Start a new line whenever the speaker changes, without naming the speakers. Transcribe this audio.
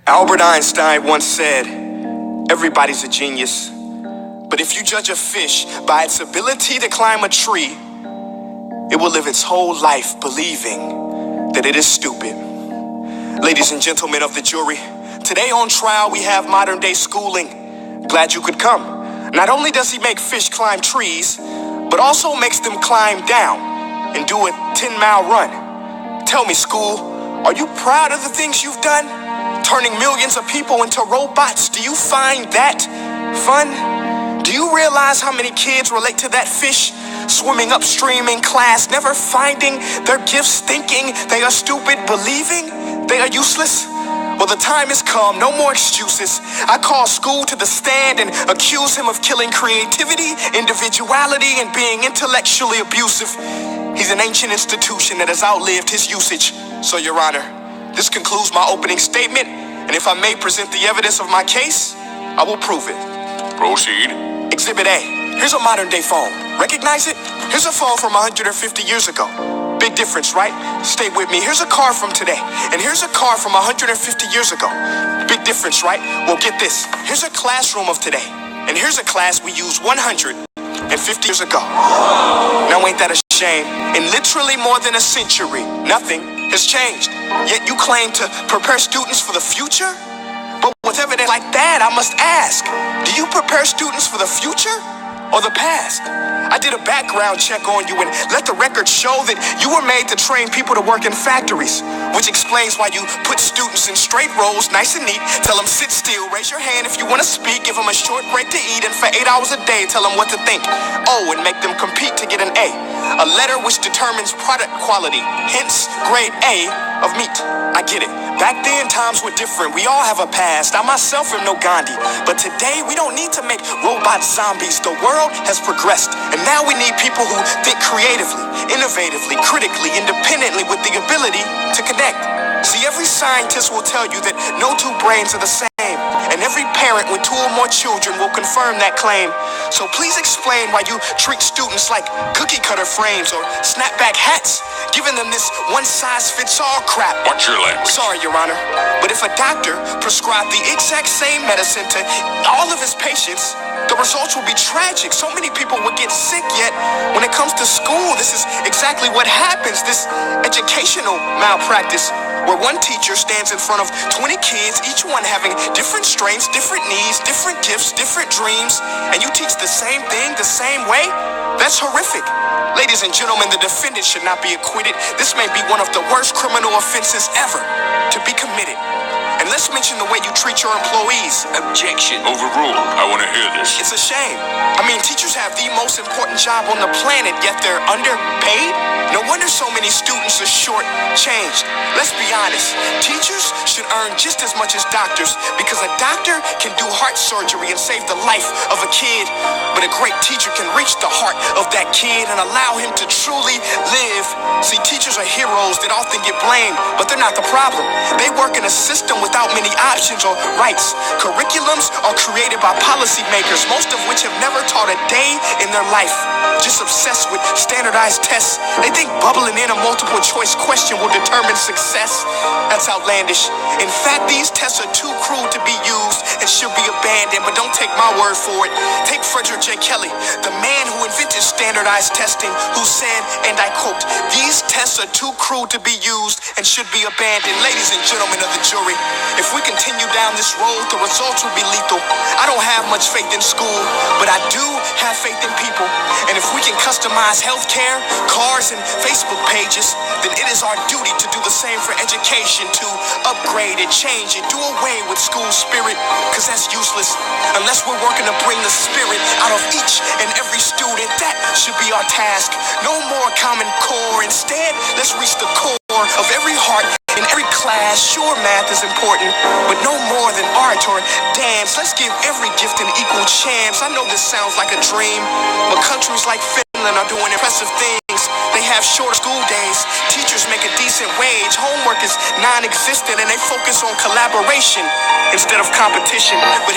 Albert Einstein once said, everybody's a genius, but if you judge a fish by its ability to climb a tree, it will live its whole life believing that it is stupid. Ladies and gentlemen of the jury, today on trial we have modern day schooling. Glad you could come. Not only does he make fish climb trees, but also makes them climb down and do a 10-mile run. Tell me, school, are you proud of the things you've done? Turning millions of people into robots, do you find that fun? Do you realize how many kids relate to that fish swimming upstream in class, never finding their gifts, thinking they are stupid, believing they are useless? Well, the time has come, no more excuses. I call school to the stand and accuse him of killing creativity, individuality, and being intellectually abusive. He's an ancient institution that has outlived his usage. So, Your Honor, this concludes my opening statement, and if I may present the evidence of my case, I will prove it.
Proceed.
Exhibit A. Here's a modern day phone. Recognize it? Here's a phone from 150 years ago. Big difference, right? Stay with me. Here's a car from today, and here's a car from 150 years ago. Big difference, right? Well, get this. Here's a classroom of today, and here's a class we used 150 years ago. Now, ain't that a shame? In literally more than a century, nothing has changed. Yet you claim to prepare students for the future? But with evidence like that, I must ask, do you prepare students for the future or the past? I did a background check on you and let the record show that you were made to train people to work in factories, which explains why you put students in straight rows, nice and neat, tell them sit still, raise your hand if you want to speak, give them a short break to eat, and for 8 hours a day, tell them what to think. Oh, and make them compete to get an A letter which determines product quality, hence grade A of meat. I get it. Back then, times were different. We all have a past. I myself am no Gandhi. But today, we don't need to make robots zombies. The world has progressed. And now we need people who think creatively, innovatively, critically, independently, with the ability to connect. See, every scientist will tell you that no two brains are the same. And every parent with 2 or more children will confirm that claim. So please explain why you treat students like cookie cutter frames or snapback hats, giving them this one-size-fits-all crap.
Watch your language.
Sorry, Your Honor, but if a doctor prescribed the exact same medicine to all of his patients, the results will be tragic. So many people would get sick, yet when it comes to school, this is exactly what happens. This educational malpractice, where one teacher stands in front of 20 kids, each one having different strengths, different needs, different gifts, different dreams, and you teach the same thing the same way? That's horrific. Ladies and gentlemen, the defendant should not be acquitted. This may be one of the worst criminal offenses ever to be committed. And let's mention the way you treat your employees.
Objection. Overruled. I want to hear this.
It's a shame. I mean, teachers have the most important job on the planet, yet they're underpaid? No wonder so many students are short-changed. Let's be honest. Teachers should earn just as much as doctors, because a doctor can do heart surgery and save the life of a kid, but a great teacher can reach the heart of that kid and allow him to truly live. See, teachers are heroes that often get blamed, but they're not the problem. They work in a system without many options or rights. Curriculums are created by policymakers, most of which have never taught a day in their life. Just obsessed with standardized tests. They think bubbling in a multiple choice question will determine success. That's outlandish. In fact, these tests are too cruel to be used and should be abandoned, but don't take my word for it. Take Frederick J. Kelly, the man who invented standardized testing, who said, and I quote, "These tests are too cruel to be used and should be abandoned." Ladies and gentlemen of the jury, if we continue down this road, the results will be lethal. I don't have much faith in school, but I do have faith in people. And if we can customize healthcare, cars, and Facebook pages, then it is our duty to do the same for education, to upgrade and change and do away with school spirit, because that's useless. Unless we're working to bring the spirit out of each and every student, that should be our task. No more Common Core. Instead, let's reach the core of every heart in every class. Sure, math is important, but no more than art or dance. Let's give every gift an equal chance. I know this sounds like a dream, but countries like Finland are doing impressive things. They have short school days, teachers make a decent wage, homework is non-existent, and they focus on collaboration instead of competition. But